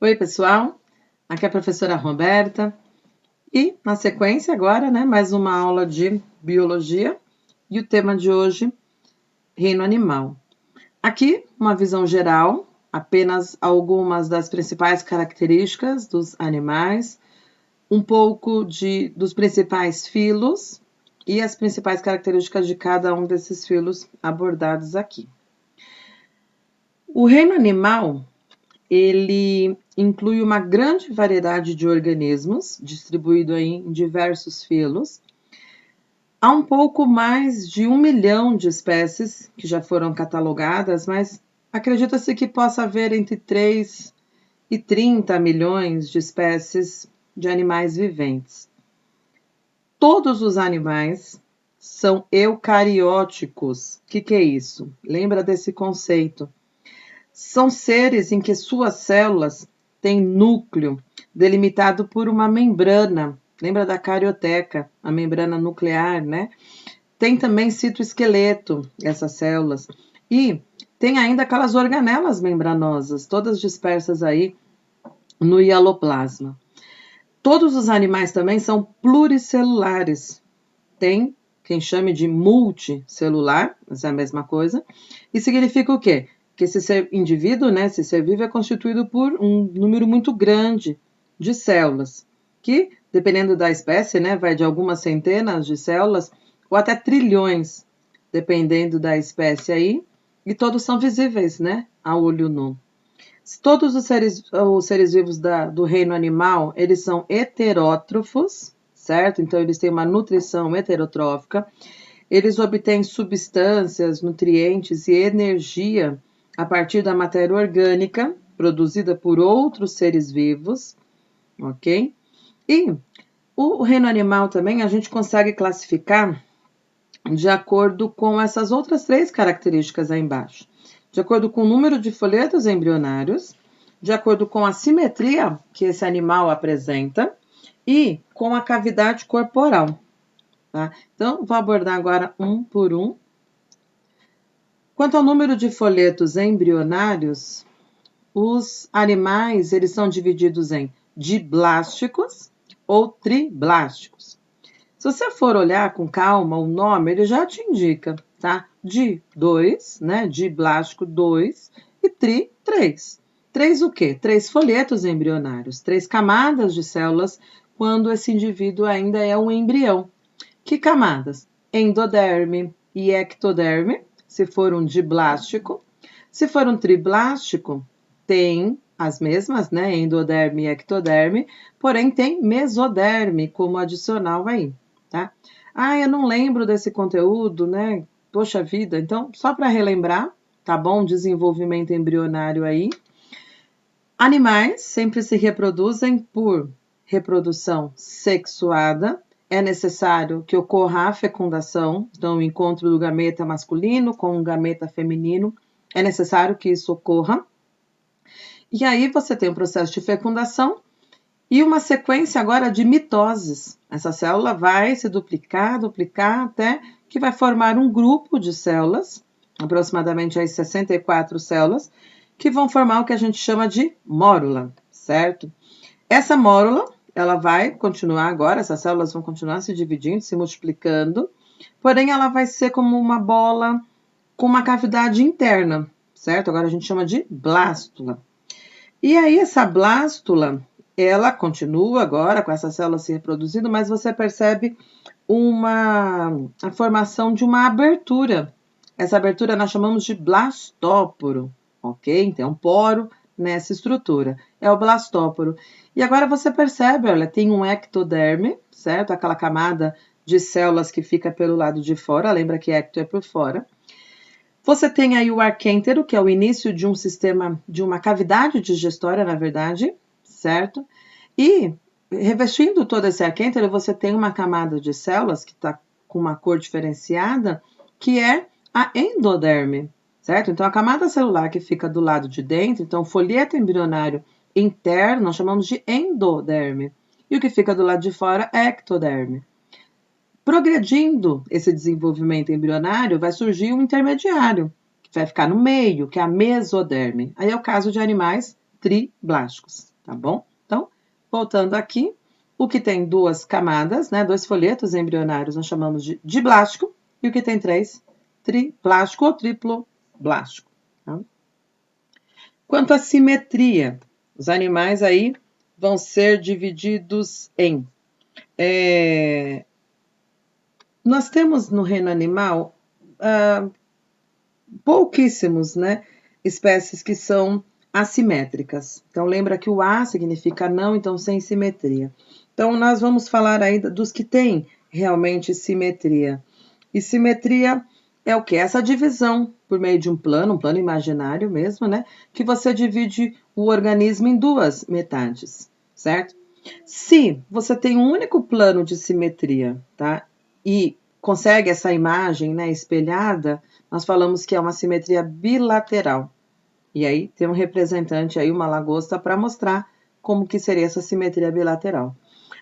Oi, pessoal. Aqui é a professora Roberta. E, na sequência, agora, mais uma aula de biologia. E o tema de hoje, reino animal. Aqui, uma visão geral, apenas algumas das principais características dos animais, um pouco dos principais filos e as principais características de cada um desses filos abordados aqui. O reino animal, ele inclui uma grande variedade de organismos, distribuído aí em diversos filos. Há um pouco mais de 1 milhão de espécies que já foram catalogadas, mas acredita-se que possa haver entre 3 e 30 milhões de espécies de animais viventes. Todos os animais são eucarióticos. O que é isso? Lembra desse conceito? São seres em que suas células têm núcleo delimitado por uma membrana. Lembra da carioteca, a membrana nuclear, né? Tem também citoesqueleto, essas células. E tem ainda aquelas organelas membranosas, todas dispersas aí no hialoplasma. Todos os animais também são pluricelulares. Tem quem chame de multicelular, mas é a mesma coisa. E significa o quê? Que esse ser indivíduo, esse ser vivo, é constituído por um número muito grande de células, que, dependendo da espécie, vai de algumas centenas de células ou até trilhões, dependendo da espécie aí, e todos são visíveis, a olho nu. Todos os seres vivos do reino animal, eles são heterótrofos, certo? Então, eles têm uma nutrição heterotrófica, eles obtêm substâncias, nutrientes e energia a partir da matéria orgânica produzida por outros seres vivos, ok? E o reino animal também a gente consegue classificar de acordo com essas outras 3 características aí embaixo. De acordo com o número de folhetos embrionários, de acordo com a simetria que esse animal apresenta e com a cavidade corporal. Tá? Então, vou abordar agora um por um. Quanto ao número de folhetos embrionários, os animais eles são divididos em diblásticos ou triblásticos. Se você for olhar com calma o nome, ele já te indica, tá? Di, 2, diblástico, 2 e tri, 3. 3 o quê? 3 folhetos embrionários, 3 camadas de células quando esse indivíduo ainda é um embrião. Que camadas? Endoderme e ectoderme, se for um diblástico. Se for um triblástico, tem as mesmas, endoderme e ectoderme, porém tem mesoderme como adicional aí, tá? Eu não lembro desse conteúdo, Poxa vida, então, só para relembrar, tá bom? Desenvolvimento embrionário aí. Animais sempre se reproduzem por reprodução sexuada. É necessário que ocorra a fecundação, então o encontro do gameta masculino com o gameta feminino, é necessário que isso ocorra. E aí você tem um processo de fecundação e uma sequência agora de mitoses. Essa célula vai se duplicar, até que vai formar um grupo de células, aproximadamente aí 64 células, que vão formar o que a gente chama de mórula, certo? Essa mórula, ela vai continuar agora, essas células vão continuar se dividindo, se multiplicando, porém ela vai ser como uma bola com uma cavidade interna, certo? Agora a gente chama de blástula. E aí essa blástula, ela continua agora com essas células se reproduzindo, mas você percebe a formação de uma abertura. Essa abertura nós chamamos de blastóporo, ok? Então, é um poro nessa estrutura. É o blastóporo. E agora você percebe, olha, tem um ectoderme, certo? Aquela camada de células que fica pelo lado de fora, lembra que ecto é por fora. Você tem aí o arquêntero, que é o início de um sistema, de uma cavidade digestória, na verdade, certo? E revestindo todo esse arquêntero, você tem uma camada de células que está com uma cor diferenciada, que é a endoderme, certo? Então, a camada celular que fica do lado de dentro, então, o folheto embrionário interno, nós chamamos de endoderme. E o que fica do lado de fora é ectoderme. Progredindo esse desenvolvimento embrionário, vai surgir um intermediário, que vai ficar no meio, que é a mesoderme. Aí é o caso de animais triblásticos. tá bom? Então, voltando aqui, o que tem 2 camadas, né, 2 folhetos embrionários, nós chamamos de diblástico, e o que tem 3, triblástico ou triploblástico. Tá? Quanto à simetria, os animais aí vão ser divididos em... nós temos no reino animal pouquíssimos, né, espécies que são assimétricas. Então, lembra que o A significa não, então sem simetria. Então, nós vamos falar aí dos que têm realmente simetria. E simetria é o quê? Essa divisão por meio de um plano imaginário mesmo, né? Que você divide o organismo em 2 metades, certo? Se você tem um único plano de simetria, tá? E consegue essa imagem, né, espelhada, nós falamos que é uma simetria bilateral. E aí tem um representante aí, uma lagosta, para mostrar como que seria essa simetria bilateral.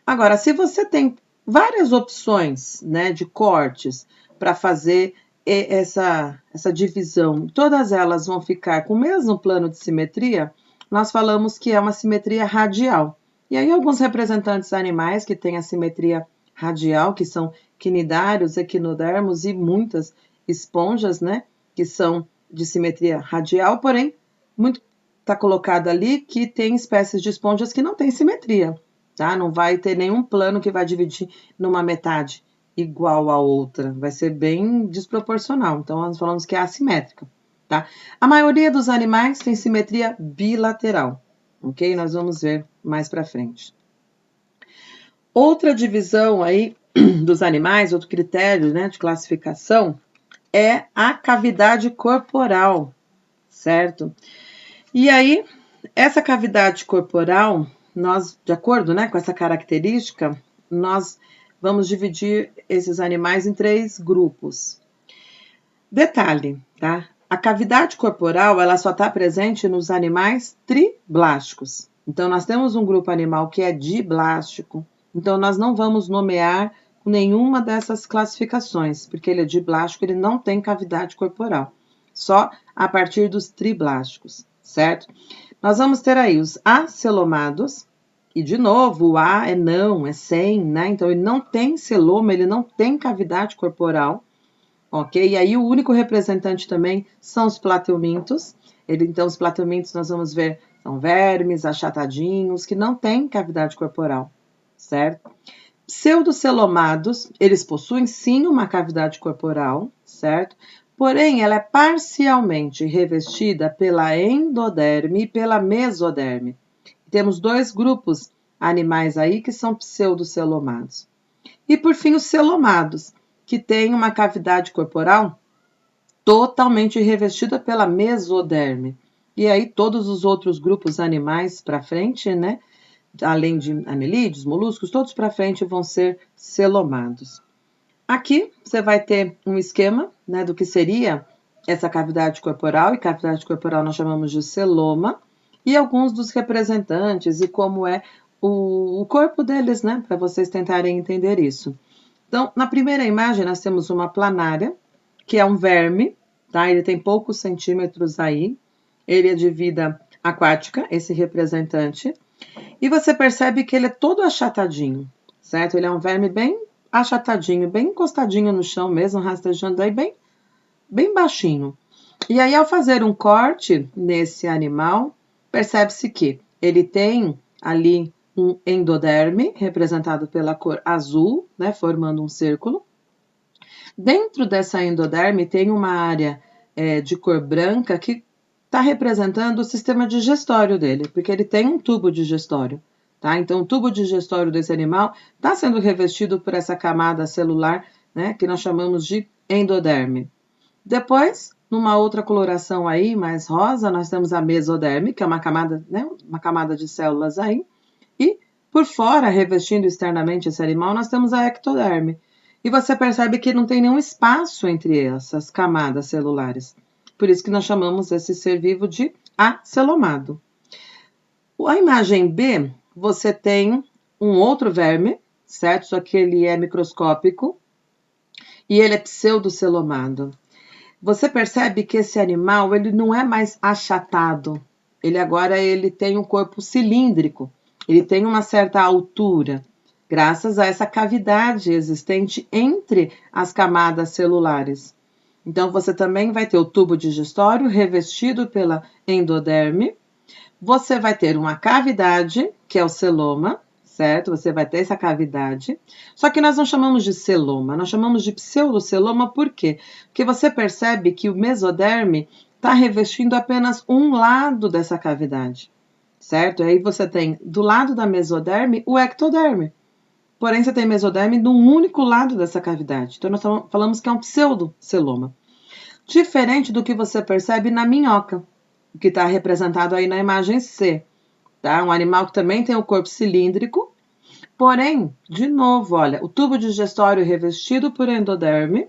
Agora, se você tem várias opções, né, de cortes para fazer essa divisão, todas elas vão ficar com o mesmo plano de simetria, nós falamos que é uma simetria radial. E aí alguns representantes animais que têm a simetria radial, que são quinidários, equinodermos e muitas esponjas, né, que são de simetria radial, porém, muito está colocado ali que tem espécies de esponjas que não têm simetria, tá? Não vai ter nenhum plano que vai dividir numa metade igual a outra, vai ser bem desproporcional. Então, nós falamos que é assimétrica, tá? A maioria dos animais tem simetria bilateral, ok? Nós vamos ver mais para frente. Outra divisão aí dos animais, outro critério, né, de classificação, é a cavidade corporal, certo? E aí, essa cavidade corporal, nós, de acordo, né, com essa característica, nós vamos dividir esses animais em 3 grupos. Detalhe, tá? A cavidade corporal, ela só está presente nos animais triblásticos. Então, nós temos um grupo animal que é diblástico. Então, nós não vamos nomear nenhuma dessas classificações, porque ele é diblástico, ele não tem cavidade corporal. Só a partir dos triblásticos, certo? Nós vamos ter aí os acelomados, e de novo, o A é não, é sem, né? Então, ele não tem celoma, ele não tem cavidade corporal, ok? E aí, o único representante também são os plateumintos. Então, os plateumintos nós vamos ver, são vermes, achatadinhos, que não têm cavidade corporal, certo? Pseudocelomados, eles possuem sim uma cavidade corporal, certo? Porém, ela é parcialmente revestida pela endoderme e pela mesoderme. Temos 2 grupos animais aí que são pseudocelomados. E por fim, os celomados, que têm uma cavidade corporal totalmente revestida pela mesoderme. E aí todos os outros grupos animais para frente, né? Além de anelídeos, moluscos, todos para frente vão ser celomados. Aqui você vai ter um esquema, né, do que seria essa cavidade corporal, e cavidade corporal nós chamamos de celoma, e alguns dos representantes e como é o corpo deles, né, para vocês tentarem entender isso. Então, na primeira imagem nós temos uma planária, que é um verme, tá? Ele tem poucos centímetros aí, ele é de vida aquática, esse representante, e você percebe que ele é todo achatadinho, certo? Ele é um verme bem achatadinho, bem encostadinho no chão mesmo, rastejando aí bem baixinho. E aí, ao fazer um corte nesse animal, percebe-se que ele tem ali um endoderme, representado pela cor azul, né, formando um círculo. Dentro dessa endoderme tem uma área de cor branca que está representando o sistema digestório dele, porque ele tem um tubo digestório, tá? Então, o tubo digestório desse animal está sendo revestido por essa camada celular, né, que nós chamamos de endoderme. Depois, numa outra coloração aí, mais rosa, nós temos a mesoderme, que é uma camada, né, uma camada de células aí, e por fora, revestindo externamente esse animal, nós temos a ectoderme. E você percebe que não tem nenhum espaço entre essas camadas celulares. Por isso que nós chamamos esse ser vivo de acelomado. A imagem B, você tem um outro verme, certo? Só que ele é microscópico e ele é pseudocelomado. Você percebe que esse animal ele não é mais achatado, ele tem um corpo cilíndrico, ele tem uma certa altura, graças a essa cavidade existente entre as camadas celulares. Então, você também vai ter o tubo digestório revestido pela endoderme. Você vai ter uma cavidade, que é o celoma, certo? Você vai ter essa cavidade. Só que nós não chamamos de celoma, nós chamamos de pseudoceloma, por quê? Porque você percebe que o mesoderme está revestindo apenas um lado dessa cavidade, certo? E aí você tem do lado da mesoderme o ectoderme. Porém, você tem mesoderme de um único lado dessa cavidade. Então, nós falamos que é um pseudoceloma. Diferente do que você percebe na minhoca, que está representado aí na imagem C. Tá? Um animal que também tem o corpo cilíndrico, porém, de novo, olha, o tubo digestório revestido por endoderme,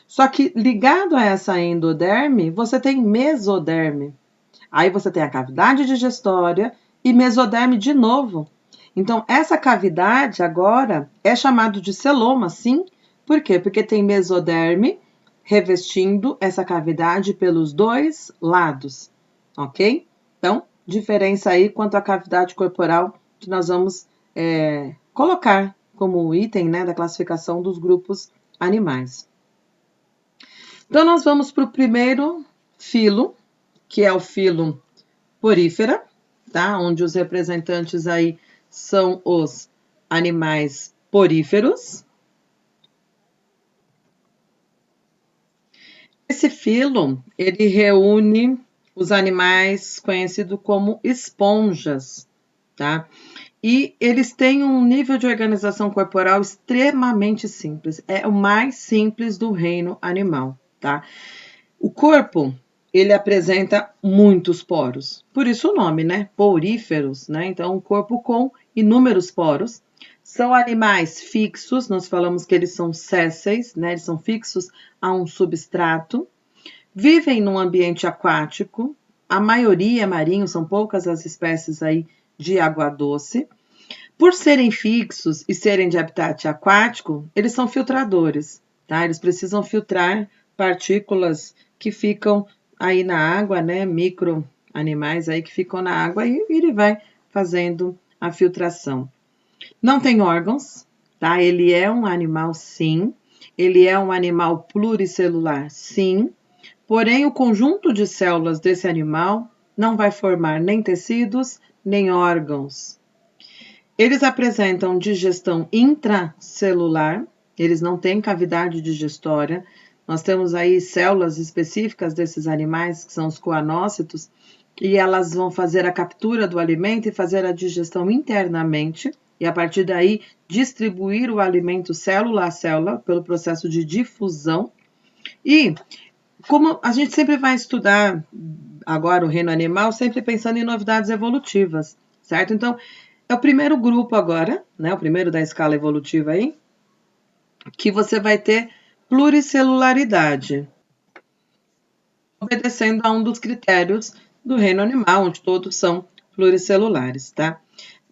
só que ligado a essa endoderme, você tem mesoderme. Aí você tem a cavidade digestória e mesoderme de novo. Então, essa cavidade agora é chamado de celoma, sim. Por quê? Porque tem mesoderme revestindo essa cavidade pelos dois lados, ok? Então, diferença aí quanto à cavidade corporal que nós vamos colocar como item, né, da classificação dos grupos animais. Então, nós vamos para o primeiro filo, que é o filo porífera, tá? Onde os representantes aí são os animais poríferos. Esse filo, ele reúne os animais conhecidos como esponjas, tá? E eles têm um nível de organização corporal extremamente simples. É o mais simples do reino animal, tá? O corpo, ele apresenta muitos poros. Por isso o nome, né? Poríferos, né? Então, um corpo com inúmeros poros. São animais fixos, nós falamos que eles são sésseis, né? Eles são fixos a um substrato. Vivem num ambiente aquático. A maioria é marinho, são poucas as espécies aí de água doce. Por serem fixos e serem de habitat aquático, eles são filtradores, tá? Eles precisam filtrar partículas que ficam aí na água, né? Microanimais aí que ficam na água e ele vai fazendo a filtração. Não tem órgãos, tá? Ele é um animal, sim. Ele é um animal pluricelular, sim. Porém, o conjunto de células desse animal não vai formar nem tecidos, nem órgãos. Eles apresentam digestão intracelular, eles não têm cavidade digestória. Nós temos aí células específicas desses animais, que são os coanócitos, e elas vão fazer a captura do alimento e fazer a digestão internamente, e a partir daí distribuir o alimento célula a célula pelo processo de difusão. E como a gente sempre vai estudar agora o reino animal, sempre pensando em novidades evolutivas, certo? Então, é o primeiro grupo agora, né? O primeiro da escala evolutiva aí, que você vai ter pluricelularidade, obedecendo a um dos critérios do reino animal, onde todos são pluricelulares, tá?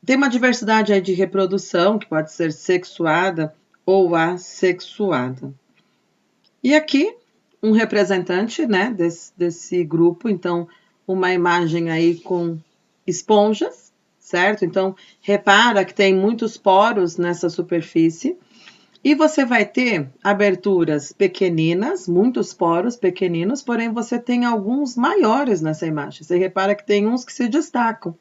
Tem uma diversidade aí de reprodução, que pode ser sexuada ou assexuada. E aqui, um representante, né, desse grupo, então, uma imagem aí com esponjas, certo? Então, repara que tem muitos poros nessa superfície. E você vai ter aberturas pequeninas, muitos poros pequeninos, porém você tem alguns maiores nessa imagem. Você repara que tem uns que se destacam.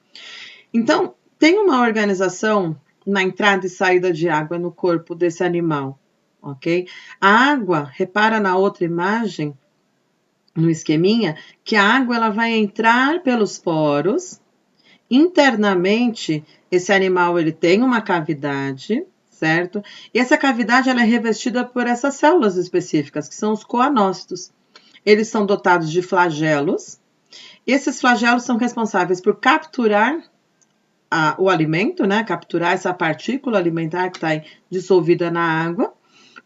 Então, tem uma organização na entrada e saída de água no corpo desse animal, ok? A água, repara na outra imagem, no esqueminha, que a água ela vai entrar pelos poros. Internamente, esse animal ele tem uma cavidade, certo? E essa cavidade ela é revestida por essas células específicas, que são os coanócitos. Eles são dotados de flagelos. Esses flagelos são responsáveis por capturar o alimento, né? Capturar essa partícula alimentar que está dissolvida na água,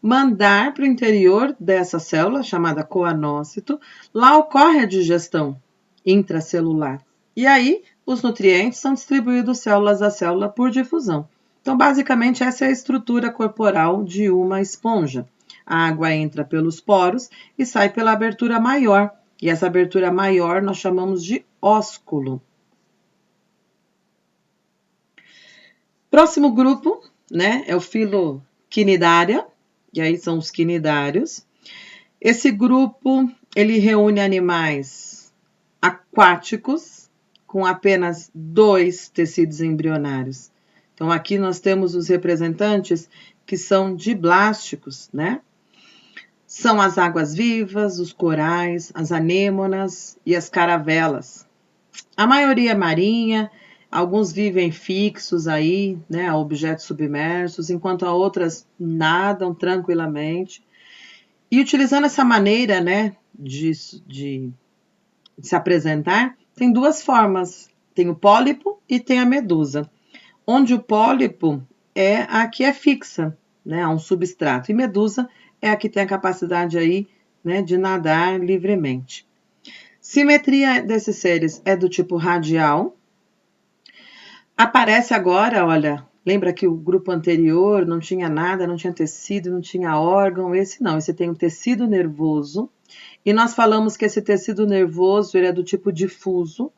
mandar para o interior dessa célula, chamada coanócito. Lá ocorre a digestão intracelular. E aí, os nutrientes são distribuídos células a célula por difusão. Então, basicamente, essa é a estrutura corporal de uma esponja. A água entra pelos poros e sai pela abertura maior. E essa abertura maior nós chamamos de ósculo, Próximo grupo, né, é o filo Quinidária, e aí são os quinidários. Esse grupo, ele reúne animais aquáticos com apenas 2 tecidos embrionários. Então, aqui nós temos os representantes que são diblásticos, né? São as águas-vivas, os corais, as anêmonas e as caravelas. A maioria é marinha, alguns vivem fixos aí, né, a objetos submersos, enquanto a outras nadam tranquilamente. E utilizando essa maneira, né, de se apresentar, tem 2 formas. Tem o pólipo e tem a medusa. Onde o pólipo é a que é fixa, né, a um substrato. E medusa é a que tem a capacidade aí, né, de nadar livremente. Simetria desses seres é do tipo radial. Aparece agora, olha, lembra que o grupo anterior não tinha nada, não tinha tecido, não tinha órgão, esse não, esse tem um tecido nervoso. E nós falamos que esse tecido nervoso ele é do tipo difuso.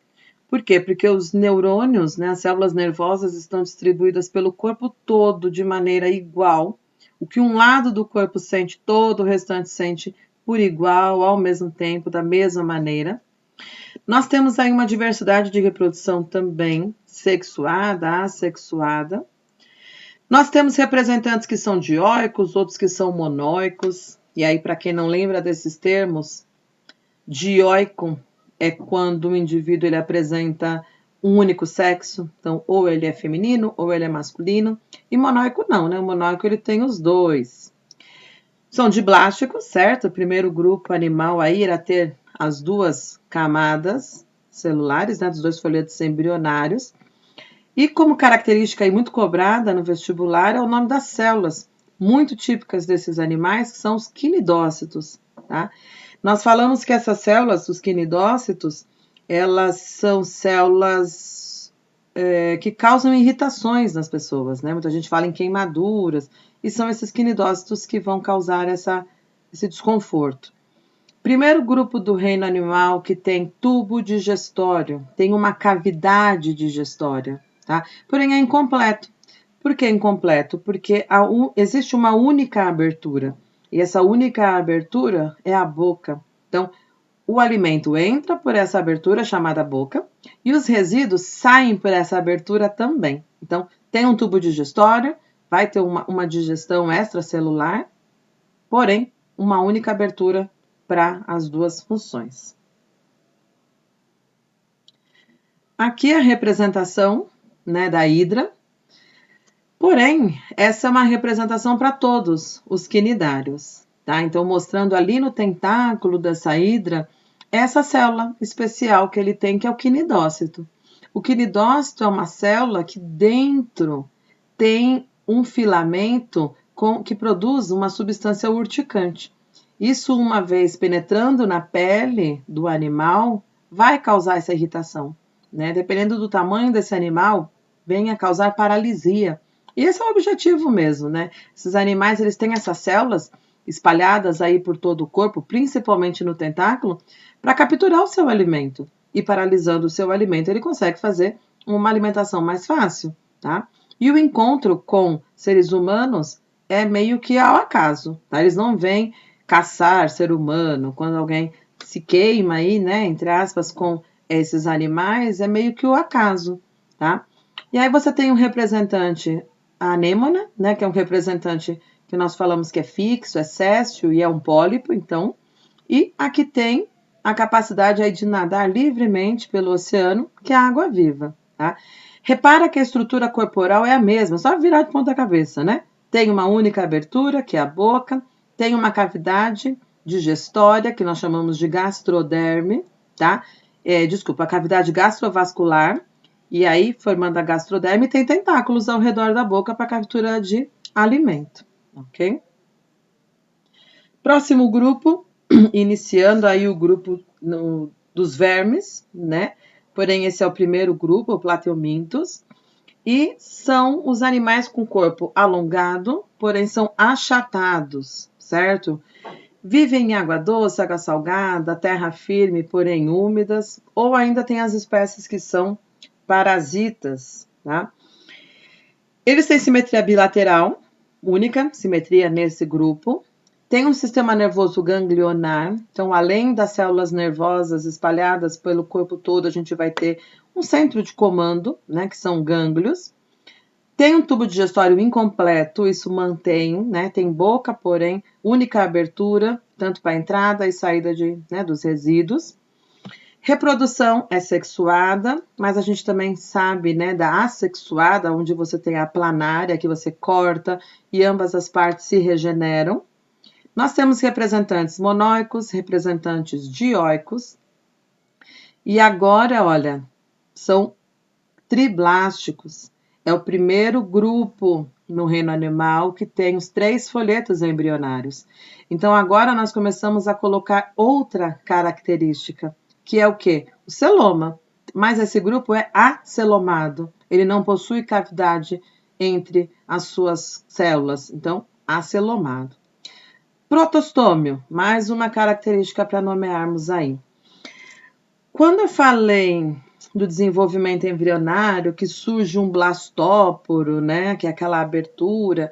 Por quê? Porque os neurônios, né, as células nervosas estão distribuídas pelo corpo todo de maneira igual. O que um lado do corpo sente, todo o restante sente por igual, ao mesmo tempo, da mesma maneira. Nós temos aí uma diversidade de reprodução também, sexuada, assexuada. Nós temos representantes que são dioicos, outros que são monóicos. E aí, para quem não lembra desses termos, dioico é quando o indivíduo ele apresenta um único sexo, então ou ele é feminino ou ele é masculino, e monóico não, né? O monóico ele tem os dois. São diblásticos, certo? O primeiro grupo animal aí irá ter as 2 camadas celulares, né, dos 2 folhetos embrionários. E como característica aí muito cobrada no vestibular é o nome das células, muito típicas desses animais, que são os quinidócitos, tá? Nós falamos que essas células, os quinidócitos, elas são células que causam irritações nas pessoas, né? Muita gente fala em queimaduras, e são esses quinidócitos que vão causar esse desconforto. Primeiro grupo do reino animal que tem tubo digestório, tem uma cavidade digestória, tá? Porém é incompleto. Por que incompleto? Porque existe uma única abertura, e essa única abertura é a boca. Então, o alimento entra por essa abertura chamada boca e os resíduos saem por essa abertura também. Então, tem um tubo digestório, vai ter uma digestão extracelular, porém, uma única abertura para as 2 funções. Aqui a representação, né, da hidra. Porém, essa é uma representação para todos os quinidários, tá? Então, mostrando ali no tentáculo dessa hidra, essa célula especial que ele tem, que é o quinidócito. O quinidócito é uma célula que dentro tem um filamento que produz uma substância urticante. Isso, uma vez penetrando na pele do animal, vai causar essa irritação, né? Dependendo do tamanho desse animal, vem a causar paralisia. E esse é o objetivo mesmo, né? Esses animais, eles têm essas células espalhadas aí por todo o corpo, principalmente no tentáculo, para capturar o seu alimento. E paralisando o seu alimento, ele consegue fazer uma alimentação mais fácil, tá? E o encontro com seres humanos é meio que ao acaso, tá? Eles não vêm caçar ser humano. Quando alguém se queima aí, né, entre aspas, com esses animais, é meio que o acaso, tá? E aí você tem um representante, a anêmona, né, que é um representante que nós falamos que é fixo, é séstil e é um pólipo, então. E aqui tem a capacidade aí de nadar livremente pelo oceano, que é a água viva, tá? Repara que a estrutura corporal é a mesma, só virar de ponta cabeça, né? Tem uma única abertura, que é a boca, tem uma cavidade digestória, que nós chamamos de gastroderme, tá? A cavidade gastrovascular, e aí, formando a gastroderme, tem tentáculos ao redor da boca para captura de alimento, ok? Próximo grupo, iniciando aí o grupo dos vermes, né? Porém, esse é o primeiro grupo, o Plateumintos, e são os animais com corpo alongado, porém são achatados, certo? Vivem em água doce, água salgada, terra firme, porém úmidas, ou ainda tem as espécies que são parasitas, tá? Eles têm simetria bilateral, única simetria nesse grupo. Tem um sistema nervoso ganglionar, então além das células nervosas espalhadas pelo corpo todo, a gente vai ter um centro de comando, né, que são gânglios. Tem um tubo digestório incompleto, isso mantém, né, tem boca, porém, única abertura, tanto para entrada e saída dos resíduos. Reprodução é sexuada, mas a gente também sabe, né, da assexuada, onde você tem a planária, que você corta e ambas as partes se regeneram. Nós temos representantes monóicos, representantes dioicos. E agora, olha, são triblásticos. É o primeiro grupo no reino animal que tem os 3 folhetos embrionários. Então, agora nós começamos a colocar outra característica, que é o quê? O celoma. Mas esse grupo é acelomado. Ele não possui cavidade entre as suas células. Então, acelomado. Protostômio, mais uma característica para nomearmos aí. Quando eu falei do desenvolvimento embrionário, que surge um blastóporo, né, que é aquela abertura,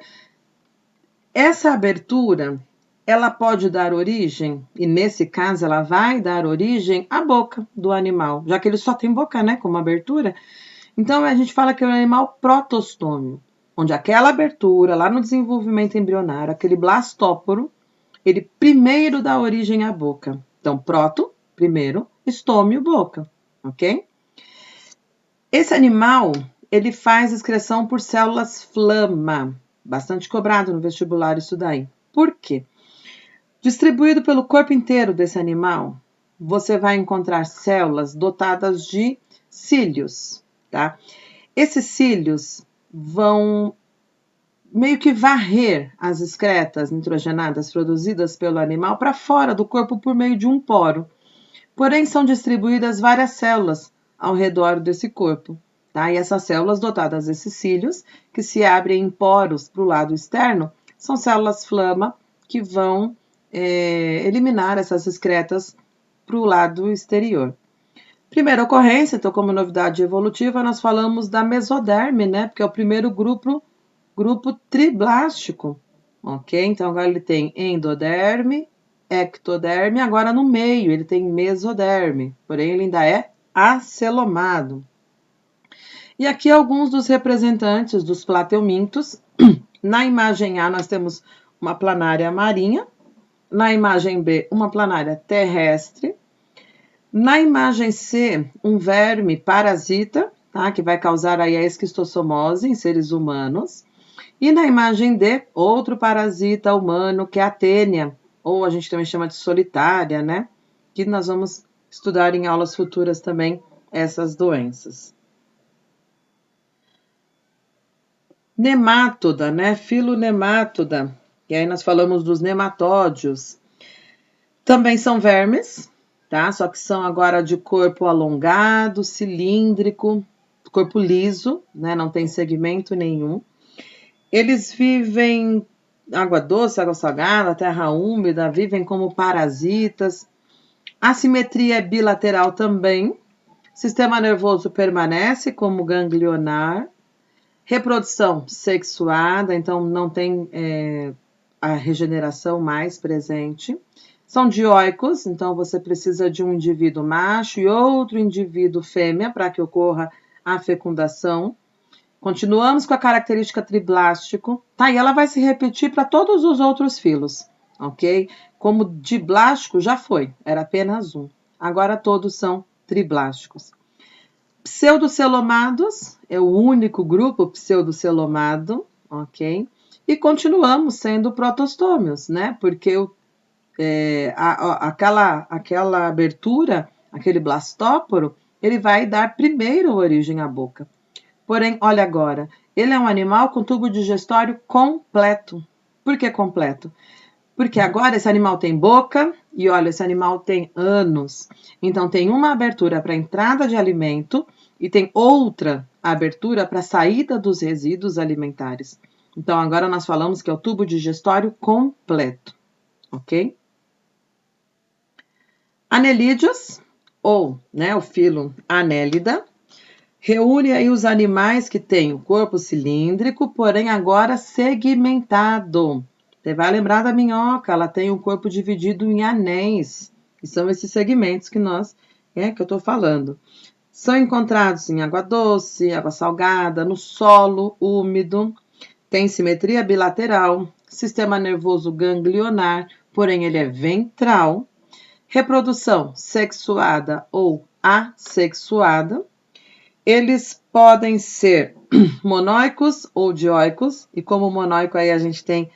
essa abertura, ela pode dar origem, e nesse caso ela vai dar origem à boca do animal, já que ele só tem boca, né, como abertura. Então a gente fala que é um animal protostômio, onde aquela abertura, lá no desenvolvimento embrionário, aquele blastóporo, ele primeiro dá origem à boca. Então, proto, primeiro, estômio, boca, ok? Esse animal, ele faz excreção por células flama, bastante cobrado no vestibular isso daí. Por quê? Distribuído pelo corpo inteiro desse animal, você vai encontrar células dotadas de cílios, tá? Esses cílios vão meio que varrer as excretas nitrogenadas produzidas pelo animal para fora do corpo por meio de um poro. Porém, são distribuídas várias células ao redor desse corpo. Tá? E essas células dotadas desses cílios, que se abrem em poros para o lado externo, são células flama que vão eliminar essas excretas para o lado exterior. Primeira ocorrência, então, como novidade evolutiva, nós falamos da mesoderme, né? Porque é o primeiro grupo triblástico, ok? Então, agora ele tem endoderme, ectoderme, agora no meio ele tem mesoderme, porém ele ainda é acelomado. E aqui alguns dos representantes dos plateumintos. Na imagem A nós temos uma planária marinha, na imagem B uma planária terrestre, na imagem C um verme parasita, tá? Que vai causar aí a esquistossomose em seres humanos. E na imagem D, outro parasita humano, que é a tênia, ou a gente também chama de solitária, né? Que nós vamos estudar em aulas futuras também essas doenças. Nemátoda, né? Filonemátoda. E aí nós falamos dos nematódios. Também são vermes, tá? Só que são agora de corpo alongado, cilíndrico, corpo liso, né? Não tem segmento nenhum. Eles vivem água doce, água salgada, terra úmida, vivem como parasitas. A simetria é bilateral também. Sistema nervoso permanece como ganglionar. Reprodução sexuada, então não tem a regeneração mais presente. São dioicos, então você precisa de um indivíduo macho e outro indivíduo fêmea para que ocorra a fecundação. Continuamos com a característica triblástico, tá? E ela vai se repetir para todos os outros filos, ok? Como diblástico já foi, era apenas um. Agora todos são triblásticos. Pseudocelomados é o único grupo pseudocelomado, ok? E continuamos sendo protostômios, né? Porque aquela abertura, aquele blastóporo, ele vai dar primeiro origem à boca. Porém, olha agora, ele é um animal com tubo digestório completo. Por que completo? Porque agora esse animal tem boca e olha, esse animal tem ânus. Então tem uma abertura para entrada de alimento e tem outra abertura para saída dos resíduos alimentares. Então agora nós falamos que é o tubo digestório completo, ok? Anelídeos, ou o filo Anélida, Reúne aí os animais que têm o corpo cilíndrico, porém agora segmentado. Você vai lembrar da minhoca, ela tem o corpo dividido em anéis, que são esses segmentos que que eu estou falando. São encontrados em água doce, água salgada, no solo úmido, tem simetria bilateral, sistema nervoso ganglionar, porém ele é ventral, reprodução sexuada ou assexuada. Eles podem ser monóicos ou dioicos, e como monóico aí a gente tem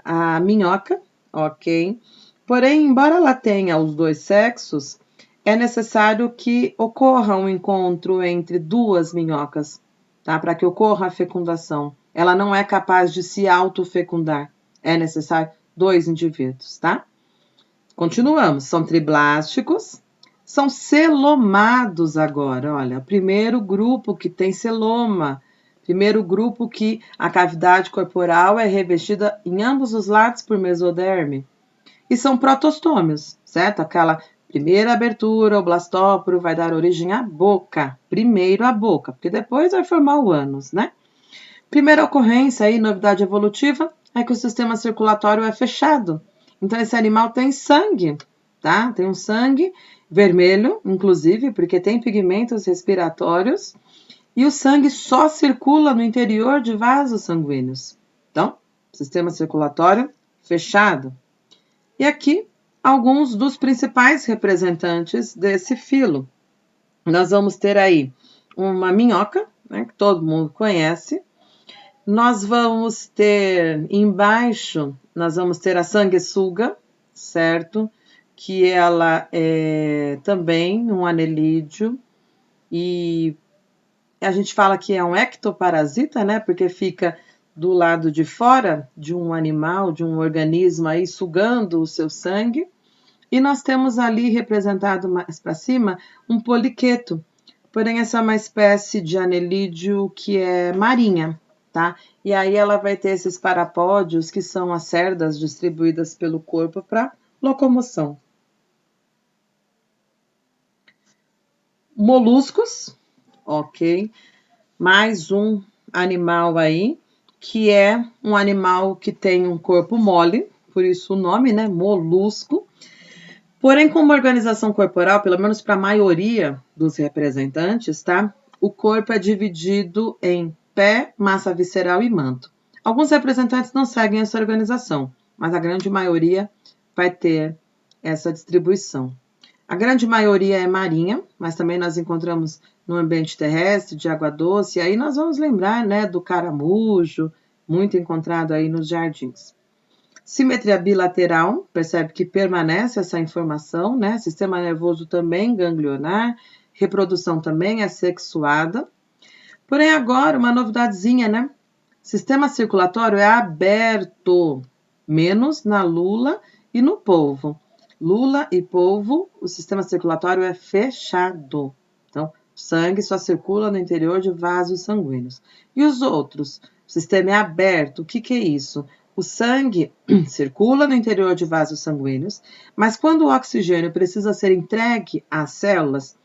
a minhoca, ok? Porém, embora ela tenha os dois sexos, é necessário que ocorra um encontro entre duas minhocas, tá? Para que ocorra a fecundação. Ela não é capaz de se autofecundar. É necessário dois indivíduos, tá? Continuamos. São triblásticos, são celomados agora. Olha, o primeiro grupo que tem celoma. Primeiro grupo que a cavidade corporal é revestida em ambos os lados por mesoderme. E são protostômios, certo? Aquela primeira abertura, o blastóporo, vai dar origem à boca. Primeiro a boca, porque depois vai formar o ânus, né? Primeira ocorrência aí, novidade evolutiva, é que o sistema circulatório é fechado. Então, esse animal tem sangue, tá? Tem um sangue vermelho, inclusive, porque tem pigmentos respiratórios, e o sangue só circula no interior de vasos sanguíneos. Então, sistema circulatório fechado. E aqui, alguns dos principais representantes desse filo. Nós vamos ter aí uma minhoca, né, que todo mundo conhece. Nós vamos ter embaixo, nós vamos ter a sanguessuga, certo? Que ela é também um anelídeo e a gente fala que é um ectoparasita, né? Porque fica do lado de fora de um animal, de um organismo aí sugando o seu sangue. E nós temos ali representado mais para cima um poliqueto. Porém, essa é uma espécie de anelídeo que é marinha, tá? E aí ela vai ter esses parapódios, que são as cerdas distribuídas pelo corpo para locomoção. Moluscos, ok? Mais um animal aí, que é um animal que tem um corpo mole, por isso o nome, né? Molusco. Porém, com uma organização corporal, pelo menos para a maioria dos representantes, tá? O corpo é dividido em pé, massa visceral e manto. Alguns representantes não seguem essa organização, mas a grande maioria vai ter essa distribuição. A grande maioria é marinha, mas também nós encontramos no ambiente terrestre, de água doce, e aí nós vamos lembrar, né, do caramujo, muito encontrado aí nos jardins. Simetria bilateral, percebe que permanece essa informação, né? Sistema nervoso também ganglionar, reprodução também é sexuada. Porém, agora, uma novidadezinha, né? Sistema circulatório é aberto, menos na lula e no polvo. Lula e polvo, o sistema circulatório é fechado. Então, o sangue só circula no interior de vasos sanguíneos. E os outros? O sistema é aberto. O que é isso? O sangue circula no interior de vasos sanguíneos, mas quando o oxigênio precisa ser entregue às células,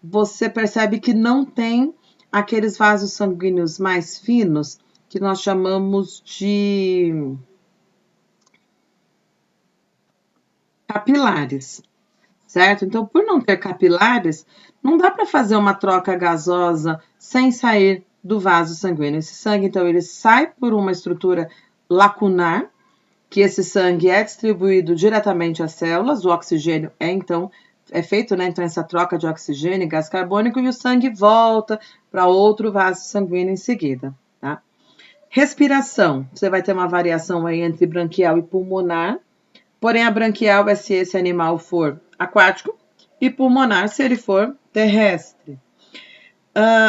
você percebe que não tem aqueles vasos sanguíneos mais finos que nós chamamos de capilares, certo? Então, por não ter capilares, não dá para fazer uma troca gasosa sem sair do vaso sanguíneo. Esse sangue, então, ele sai por uma estrutura lacunar, que esse sangue é distribuído diretamente às células, o oxigênio é feito, né, então essa troca de oxigênio e gás carbônico e o sangue volta para outro vaso sanguíneo em seguida, tá? Respiração, você vai ter uma variação aí entre branquial e pulmonar, porém a branquial é se esse animal for aquático e pulmonar se ele for terrestre.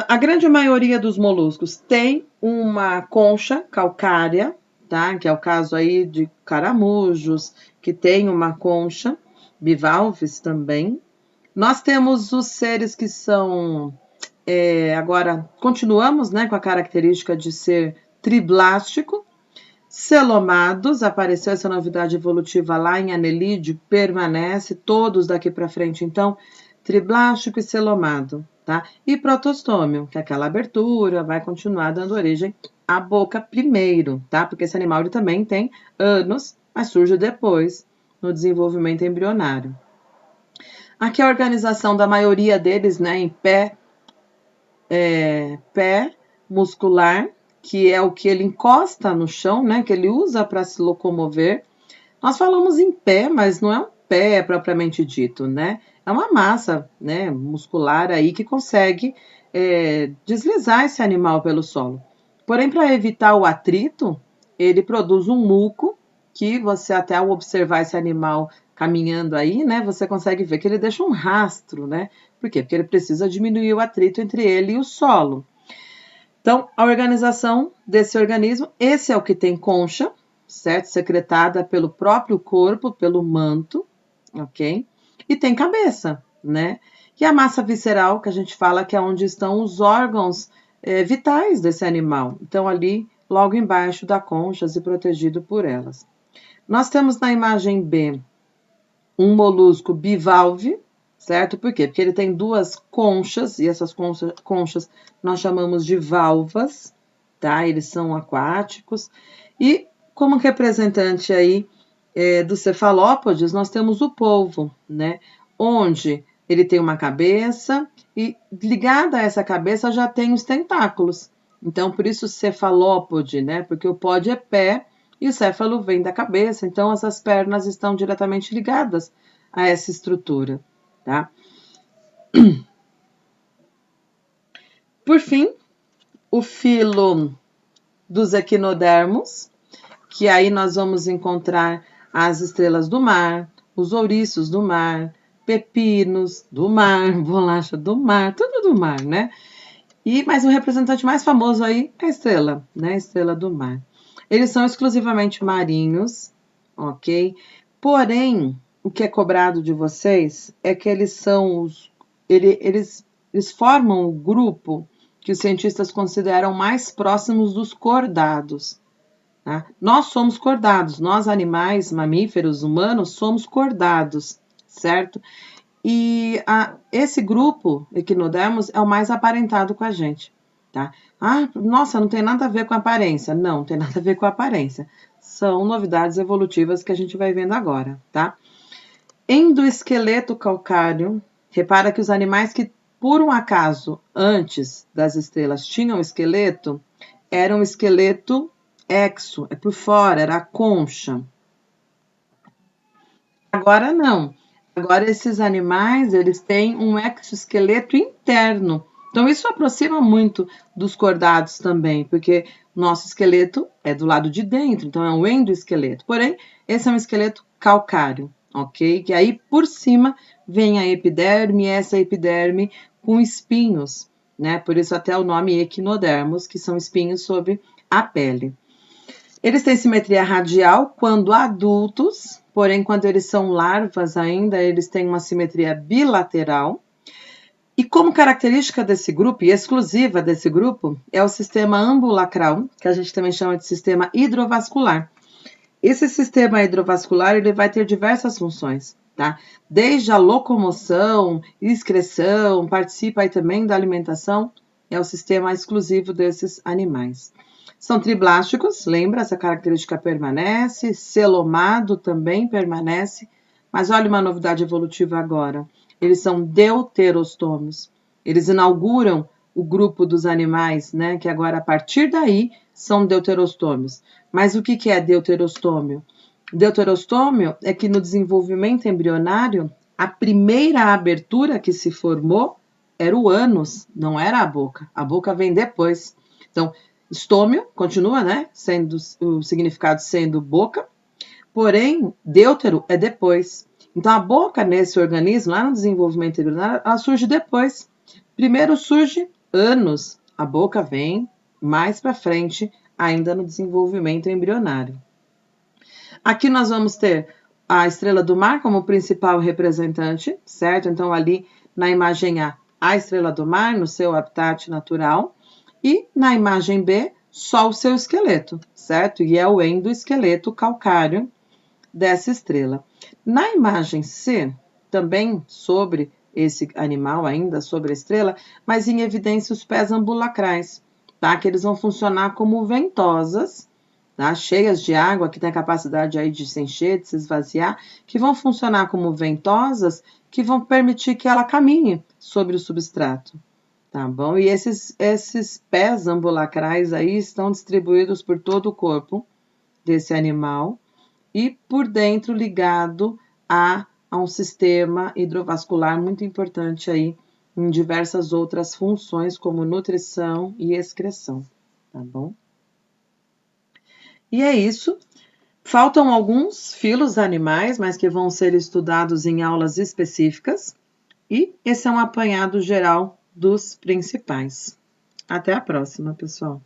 A grande maioria dos moluscos tem uma concha calcária, tá? Que é o caso aí de caramujos, que tem uma concha, bivalves também. Nós temos os seres que são, agora, continuamos, né, com a característica de ser triblástico, celomados, apareceu essa novidade evolutiva lá em anelídeo, permanece, todos daqui para frente, então, triblástico e celomado. tá? E protostômio, que é aquela abertura, vai continuar dando origem à boca primeiro, tá? Porque esse animal ele também tem ânus, mas surge depois, no desenvolvimento embrionário. Aqui a organização da maioria deles, né, em pé muscular, que é o que ele encosta no chão, né, que ele usa para se locomover. Nós falamos em pé, mas não é um pé propriamente dito, né? É uma massa, né, muscular aí que consegue deslizar esse animal pelo solo. Porém, para evitar o atrito, ele produz um muco que você até ao observar esse animal caminhando aí, né, você consegue ver que ele deixa um rastro, né? Por quê? Porque ele precisa diminuir o atrito entre ele e o solo. Então, a organização desse organismo, esse é o que tem concha, certo? Secretada pelo próprio corpo, pelo manto, ok? E tem cabeça, né? E a massa visceral, que a gente fala que é onde estão os órgãos vitais desse animal. Então, ali, logo embaixo da concha e protegido por elas. Nós temos na imagem B um molusco bivalve, certo? Por quê? Porque ele tem duas conchas, e essas conchas nós chamamos de valvas, tá? Eles são aquáticos. E como representante aí dos cefalópodes, nós temos o polvo, né? Onde ele tem uma cabeça e ligada a essa cabeça já tem os tentáculos. Então, por isso cefalópode, né? Porque o pod é pé e o céfalo vem da cabeça, então essas pernas estão diretamente ligadas a essa estrutura, tá? Por fim, o filo dos equinodermos, que aí nós vamos encontrar as estrelas do mar, os ouriços do mar, pepinos do mar, bolacha do mar, tudo do mar, né? Mas o representante mais famoso aí é a estrela, né? A estrela do mar. Eles são exclusivamente marinhos, ok? Porém, o que é cobrado de vocês é que eles são eles formam o grupo que os cientistas consideram mais próximos dos cordados. Tá? Nós somos cordados, nós animais, mamíferos, humanos, somos cordados, certo? E esse grupo, Equinodermos, é o mais aparentado com a gente, tá? Ah, nossa, não tem nada a ver com a aparência. Não, tem nada a ver com a aparência. São novidades evolutivas que a gente vai vendo agora, tá? Endoesqueleto calcáreo, repara que os animais que, por um acaso, antes das estrelas tinham esqueleto, era um esqueleto exo, é por fora, era a concha. Agora não. Agora esses animais, eles têm um exoesqueleto interno. Então isso aproxima muito dos cordados também, porque nosso esqueleto é do lado de dentro, então é um endoesqueleto. Porém, esse é um esqueleto calcário, ok? Que aí por cima vem a epiderme, essa epiderme com espinhos, né? Por isso até o nome equinodermos, que são espinhos sobre a pele. Eles têm simetria radial quando adultos, porém, quando eles são larvas ainda, eles têm uma simetria bilateral. E como característica desse grupo, e exclusiva desse grupo, é o sistema ambulacral, que a gente também chama de sistema hidrovascular. Esse sistema hidrovascular ele vai ter diversas funções, tá? Desde a locomoção, excreção, participa aí também da alimentação, é o sistema exclusivo desses animais. São triblásticos, lembra? Essa característica permanece, celomado também permanece, mas olha uma novidade evolutiva agora. Eles são deuterostômios. Eles inauguram o grupo dos animais, né? Que agora, a partir daí, são deuterostômios. Mas o que é deuterostômio? Deuterostômio é que no desenvolvimento embrionário, a primeira abertura que se formou era o ânus, não era a boca. A boca vem depois. Então, estômio continua, né? Sendo o significado sendo boca, porém, deutero é depois. Então, a boca nesse organismo, lá no desenvolvimento embrionário, ela surge depois. Primeiro surge ânus, a boca vem mais para frente, ainda no desenvolvimento embrionário. Aqui nós vamos ter a estrela do mar como principal representante, certo? Então, ali na imagem A estrela do mar no seu habitat natural. E na imagem B, só o seu esqueleto, certo? E é o endoesqueleto calcário dessa estrela. Na imagem C, também sobre esse animal ainda sobre a estrela, mas em evidência os pés ambulacrais, tá? Que eles vão funcionar como ventosas, tá? Cheias de água, que tem a capacidade aí de se encher, de se esvaziar, que vão funcionar como ventosas, que vão permitir que ela caminhe sobre o substrato, tá bom? E esses pés ambulacrais aí estão distribuídos por todo o corpo desse animal e por dentro ligado a um sistema hidrovascular muito importante aí em diversas outras funções, como nutrição e excreção, tá bom? E é isso. Faltam alguns filos animais, mas que vão ser estudados em aulas específicas. E esse é um apanhado geral dos principais. Até a próxima, pessoal!